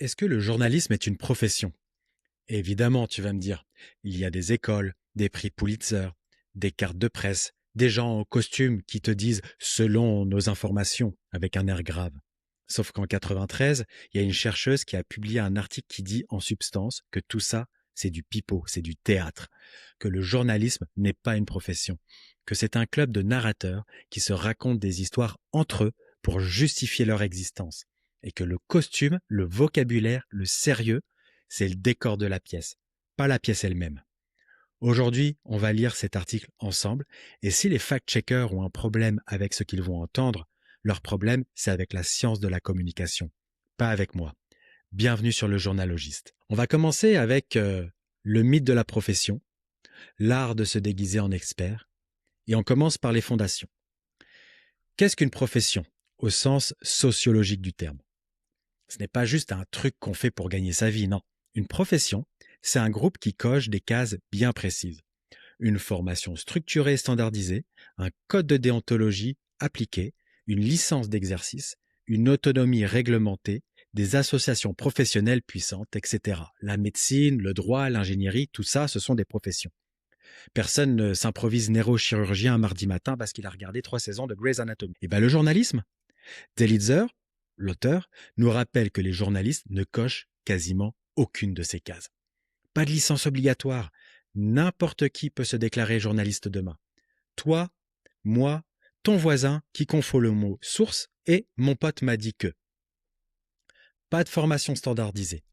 Est-ce que le journalisme est une profession? Évidemment, tu vas me dire. Il y a des écoles, des prix Pulitzer, des cartes de presse, des gens en costume qui te disent selon nos informations avec un air grave. Sauf qu'en 93, il y a une chercheuse qui a publié un article qui dit en substance que tout ça, c'est du pipeau, c'est du théâtre, que le journalisme n'est pas une profession, que c'est un club de narrateurs qui se racontent des histoires entre eux pour justifier leur existence, et que le costume, le vocabulaire, le sérieux, c'est le décor de la pièce, pas la pièce elle-même. Aujourd'hui, on va lire cet article ensemble, et si les fact-checkers ont un problème avec ce qu'ils vont entendre, leur problème, c'est avec la science de la communication, pas avec moi. Bienvenue sur le journalogiste. On va commencer avec le mythe de la profession, l'art de se déguiser en expert, et on commence par les fondations. Qu'est-ce qu'une profession, au sens sociologique du terme? Ce n'est pas juste un truc qu'on fait pour gagner sa vie, non. Une profession, c'est un groupe qui coche des cases bien précises. Une formation structurée et standardisée, un code de déontologie appliqué, une licence d'exercice, une autonomie réglementée, des associations professionnelles puissantes, etc. La médecine, le droit, l'ingénierie, tout ça, ce sont des professions. Personne ne s'improvise neurochirurgien un mardi matin parce qu'il a regardé 3 saisons de Grey's Anatomy. Et bien le journalisme, Delitzer, l'auteur, nous rappelle que les journalistes ne cochent quasiment aucune de ces cases. Pas de licence obligatoire. N'importe qui peut se déclarer journaliste demain. Toi, moi, ton voisin qui confond le mot source et mon pote m'a dit que. Pas de formation standardisée.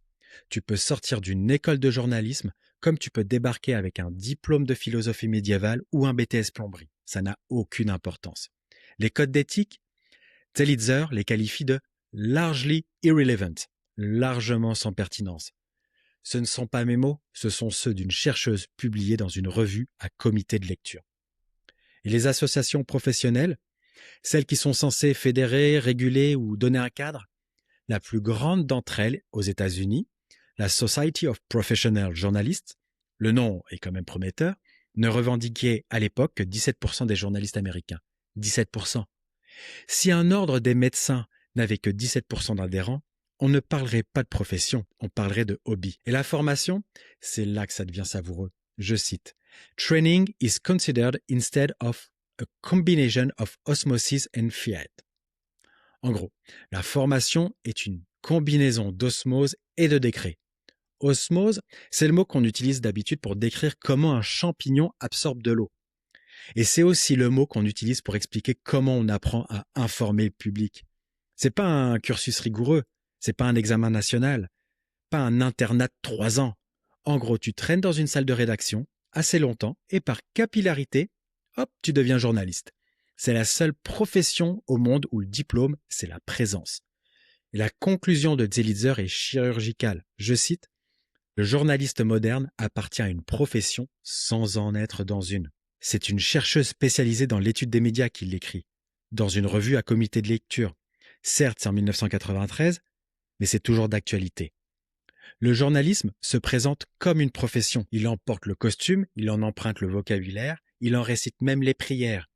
Tu peux sortir d'une école de journalisme comme tu peux débarquer avec un diplôme de philosophie médiévale ou un BTS plomberie. Ça n'a aucune importance. Les codes d'éthique, Telitzer les qualifie de largely irrelevant, largement sans pertinence. Ce ne sont pas mes mots, ce sont ceux d'une chercheuse publiée dans une revue à comité de lecture. Et les associations professionnelles, celles qui sont censées fédérer, réguler ou donner un cadre, la plus grande d'entre elles aux États-Unis, la Society of Professional Journalists, le nom est quand même prometteur, ne revendiquait à l'époque que 17% des journalistes américains. 17%. Si un ordre des médecins n'avait que 17% d'adhérents, on ne parlerait pas de profession, on parlerait de hobby. Et la formation, c'est là que ça devient savoureux. Je cite, Training is considered instead of a combination of osmosis and fiat. En gros, la formation est une combinaison d'osmose et de décret. Osmose, c'est le mot qu'on utilise d'habitude pour décrire comment un champignon absorbe de l'eau. Et c'est aussi le mot qu'on utilise pour expliquer comment on apprend à informer le public. C'est pas un cursus rigoureux, c'est pas un examen national, pas un internat de 3 ans. En gros, tu traînes dans une salle de rédaction assez longtemps et par capillarité, hop, tu deviens journaliste. C'est la seule profession au monde où le diplôme, c'est la présence. Et la conclusion de Zelitzer est chirurgicale. Je cite, le journaliste moderne appartient à une profession sans en être dans une. C'est une chercheuse spécialisée dans l'étude des médias qui l'écrit, dans une revue à comité de lecture. Certes, c'est en 1993, mais c'est toujours d'actualité. Le journalisme se présente comme une profession. Il en porte le costume, il en emprunte le vocabulaire, il en récite même les prières.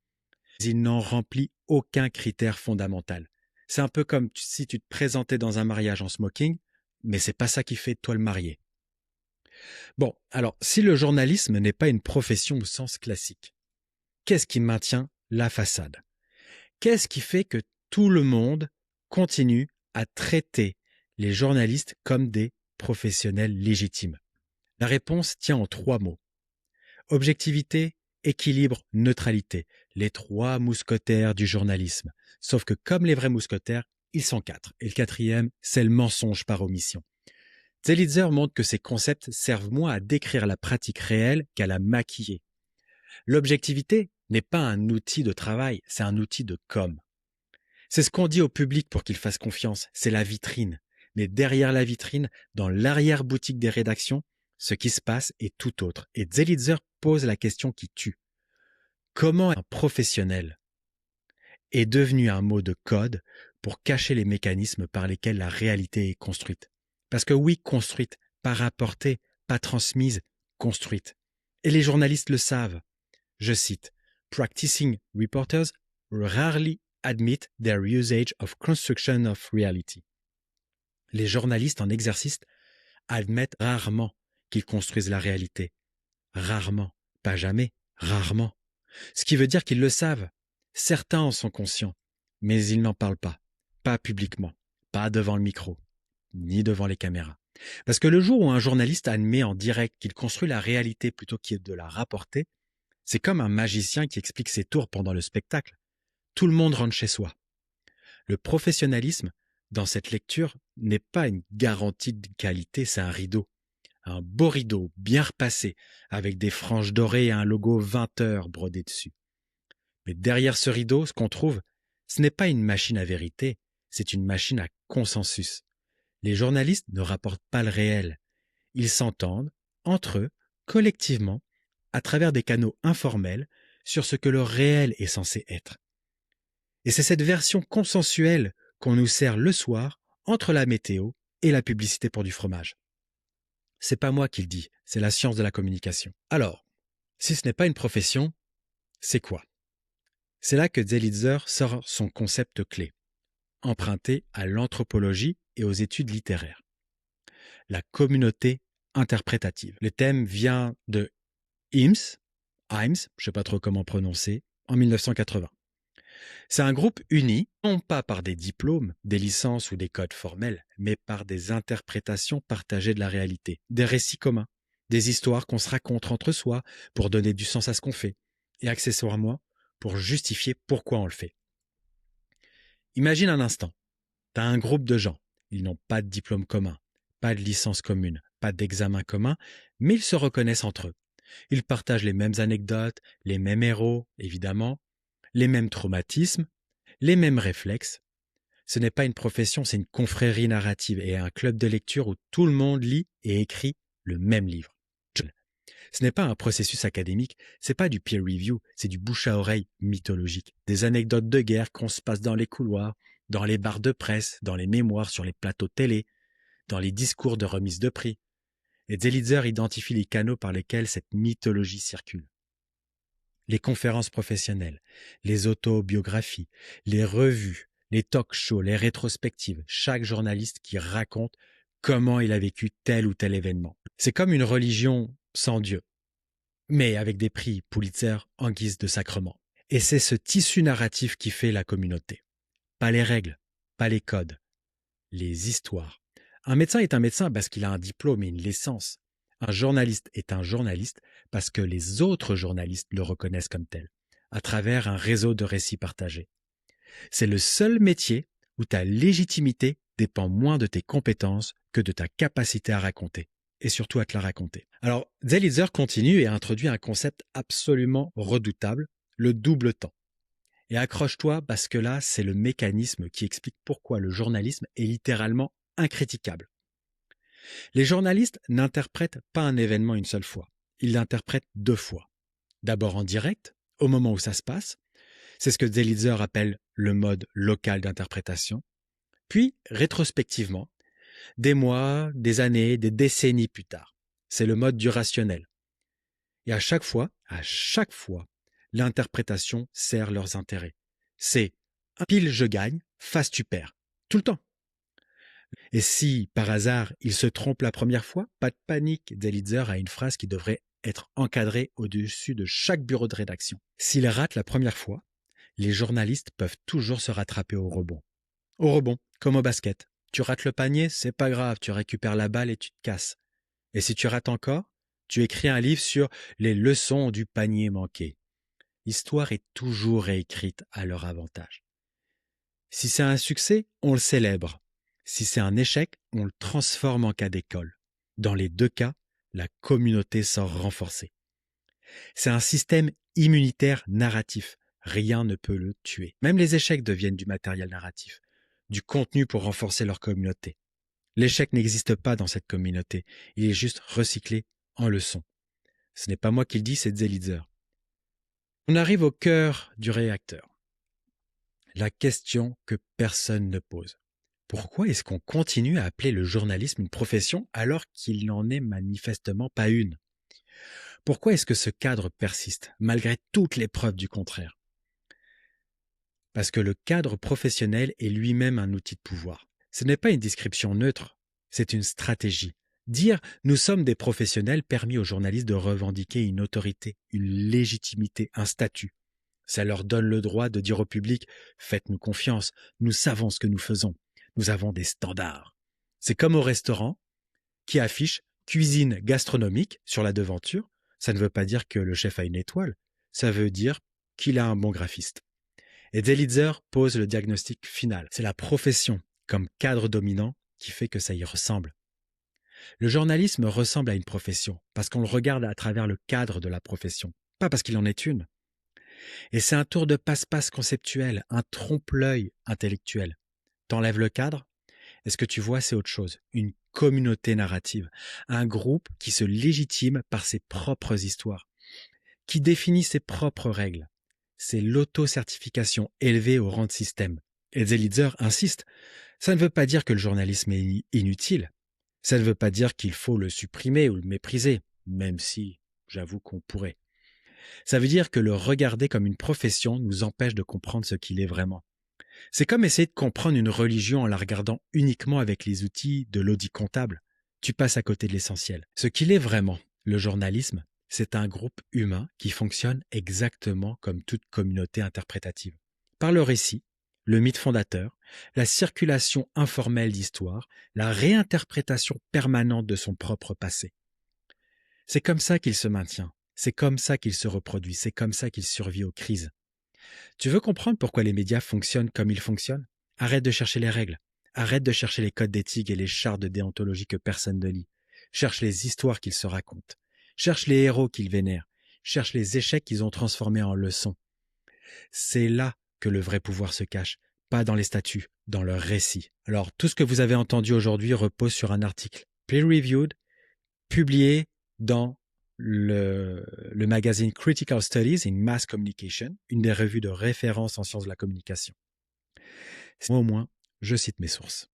Il n'en remplit aucun critère fondamental. C'est un peu comme si tu te présentais dans un mariage en smoking, mais c'est pas ça qui fait de toi le marié. Bon, alors, si le journalisme n'est pas une profession au sens classique, qu'est-ce qui maintient la façade? Qu'est-ce qui fait que tout le monde continue à traiter les journalistes comme des professionnels légitimes? La réponse tient en 3 mots. Objectivité, équilibre, neutralité. Les 3 mousquetaires du journalisme. Sauf que comme les vrais mousquetaires, ils sont 4. Et le 4e, c'est le mensonge par omission. Zelitzer montre que ces concepts servent moins à décrire la pratique réelle qu'à la maquiller. L'objectivité n'est pas un outil de travail, c'est un outil de com. C'est ce qu'on dit au public pour qu'il fasse confiance, c'est la vitrine. Mais derrière la vitrine, dans l'arrière-boutique des rédactions, ce qui se passe est tout autre. Et Zelitzer pose la question qui tue. Comment un professionnel est devenu un mot de code pour cacher les mécanismes par lesquels la réalité est construite? Parce que oui, construite, pas rapportée, pas transmise, construite. Et les journalistes le savent. Je cite, Practicing reporters rarely admit their usage of construction of reality. Les journalistes en exercice admettent rarement qu'ils construisent la réalité. Rarement. Pas jamais. Rarement. Ce qui veut dire qu'ils le savent. Certains en sont conscients, mais ils n'en parlent pas. Pas publiquement. Pas devant le micro. Ni devant les caméras. Parce que le jour où un journaliste admet en direct qu'il construit la réalité plutôt que de la rapporter, c'est comme un magicien qui explique ses tours pendant le spectacle. Tout le monde rentre chez soi. Le professionnalisme, dans cette lecture, n'est pas une garantie de qualité, c'est un rideau. Un beau rideau, bien repassé, avec des franges dorées et un logo 20 heures brodé dessus. Mais derrière ce rideau, ce qu'on trouve, ce n'est pas une machine à vérité, c'est une machine à consensus. Les journalistes ne rapportent pas le réel. Ils s'entendent, entre eux, collectivement, à travers des canaux informels, sur ce que le réel est censé être. Et c'est cette version consensuelle qu'on nous sert le soir, entre la météo et la publicité pour du fromage. C'est pas moi qui le dis, c'est la science de la communication. Alors, si ce n'est pas une profession, c'est quoi? C'est là que Zelizer sort son concept clé, emprunté à l'anthropologie et aux études littéraires. La communauté interprétative. Le thème vient de Himes, je ne sais pas trop comment prononcer, en 1980. C'est un groupe uni, non pas par des diplômes, des licences ou des codes formels, mais par des interprétations partagées de la réalité, des récits communs, des histoires qu'on se raconte entre soi pour donner du sens à ce qu'on fait, et accessoirement pour justifier pourquoi on le fait. Imagine un instant, tu as un groupe de gens, ils n'ont pas de diplôme commun, pas de licence commune, pas d'examen commun, mais ils se reconnaissent entre eux. Ils partagent les mêmes anecdotes, les mêmes héros, évidemment, les mêmes traumatismes, les mêmes réflexes. Ce n'est pas une profession, c'est une confrérie narrative et un club de lecture où tout le monde lit et écrit le même livre. Ce n'est pas un processus académique, c'est pas du peer review, c'est du bouche à oreille mythologique. Des anecdotes de guerre qu'on se passe dans les couloirs, dans les bars de presse, dans les mémoires sur les plateaux télé, dans les discours de remise de prix. Et Zelizer identifie les canaux par lesquels cette mythologie circule. Les conférences professionnelles, les autobiographies, les revues, les talk-shows, les rétrospectives, chaque journaliste qui raconte comment il a vécu tel ou tel événement. C'est comme une religion sans Dieu, mais avec des prix Pulitzer en guise de sacrement. Et c'est ce tissu narratif qui fait la communauté. Pas les règles, pas les codes, les histoires. Un médecin est un médecin parce qu'il a un diplôme et une licence. Un journaliste est un journaliste parce que les autres journalistes le reconnaissent comme tel, à travers un réseau de récits partagés. C'est le seul métier où ta légitimité dépend moins de tes compétences que de ta capacité à raconter, et surtout à te la raconter. Alors, Zelizer continue et introduit un concept absolument redoutable, le double temps. Et accroche-toi parce que là, c'est le mécanisme qui explique pourquoi le journalisme est littéralement incritiquable. Les journalistes n'interprètent pas un événement une seule fois. Ils l'interprètent 2 fois. D'abord en direct, au moment où ça se passe. C'est ce que Zelizer appelle le mode local d'interprétation. Puis, rétrospectivement, des mois, des années, des décennies plus tard. C'est le mode du rationnel. Et à chaque fois, l'interprétation sert leurs intérêts. C'est pile je gagne, face tu perds. Tout le temps. Et si, par hasard, il se trompe la première fois, pas de panique, Zelizer a une phrase qui devrait être encadrée au-dessus de chaque bureau de rédaction. S'il rate la première fois, les journalistes peuvent toujours se rattraper au rebond. Au rebond, comme au basket. Tu rates le panier, c'est pas grave, tu récupères la balle et tu te casses. Et si tu rates encore, tu écris un livre sur les leçons du panier manqué. L'histoire est toujours réécrite à leur avantage. Si c'est un succès, on le célèbre. Si c'est un échec, on le transforme en cas d'école. Dans les 2 cas, la communauté sort renforcée. C'est un système immunitaire narratif. Rien ne peut le tuer. Même les échecs deviennent du matériel narratif, du contenu pour renforcer leur communauté. L'échec n'existe pas dans cette communauté. Il est juste recyclé en leçon. Ce n'est pas moi qui le dis, c'est Zelizer. On arrive au cœur du réacteur. La question que personne ne pose. Pourquoi est-ce qu'on continue à appeler le journalisme une profession alors qu'il n'en est manifestement pas une? Pourquoi est-ce que ce cadre persiste, malgré toutes les preuves du contraire? Parce que le cadre professionnel est lui-même un outil de pouvoir. Ce n'est pas une description neutre, c'est une stratégie. Dire « nous sommes des professionnels » permet aux journalistes de revendiquer une autorité, une légitimité, un statut. Ça leur donne le droit de dire au public « faites-nous confiance, nous savons ce que nous faisons, nous avons des standards ». C'est comme au restaurant qui affiche « cuisine gastronomique » sur la devanture. Ça ne veut pas dire que le chef a une étoile, ça veut dire qu'il a un bon graphiste. Et Delitzer pose le diagnostic final. C'est la profession comme cadre dominant qui fait que ça y ressemble. Le journalisme ressemble à une profession parce qu'on le regarde à travers le cadre de la profession, pas parce qu'il en est une. Et c'est un tour de passe-passe conceptuel, un trompe-l'œil intellectuel. T'enlèves le cadre, et ce que tu vois, c'est autre chose. Une communauté narrative, un groupe qui se légitime par ses propres histoires, qui définit ses propres règles. C'est l'auto-certification élevée au rang de système. Et Zelitzer insiste, ça ne veut pas dire que le journalisme est inutile. Ça ne veut pas dire qu'il faut le supprimer ou le mépriser, même si j'avoue qu'on pourrait. Ça veut dire que le regarder comme une profession nous empêche de comprendre ce qu'il est vraiment. C'est comme essayer de comprendre une religion en la regardant uniquement avec les outils de l'audit comptable. Tu passes à côté de l'essentiel. Ce qu'il est vraiment, le journalisme, c'est un groupe humain qui fonctionne exactement comme toute communauté interprétative. Par le récit, le mythe fondateur, la circulation informelle d'histoire, la réinterprétation permanente de son propre passé. C'est comme ça qu'il se maintient, c'est comme ça qu'il se reproduit, c'est comme ça qu'il survit aux crises. Tu veux comprendre pourquoi les médias fonctionnent comme ils fonctionnent? Arrête de chercher les règles, arrête de chercher les codes d'éthique et les chartes de déontologie que personne ne lit. Cherche les histoires qu'ils se racontent, cherche les héros qu'ils vénèrent, cherche les échecs qu'ils ont transformés en leçons. C'est là que le vrai pouvoir se cache, pas dans les statuts, dans leur récit. Alors, tout ce que vous avez entendu aujourd'hui repose sur un article peer-reviewed, publié dans le magazine Critical Studies in Mass Communication, une des revues de référence en sciences de la communication. Moi, au moins, je cite mes sources.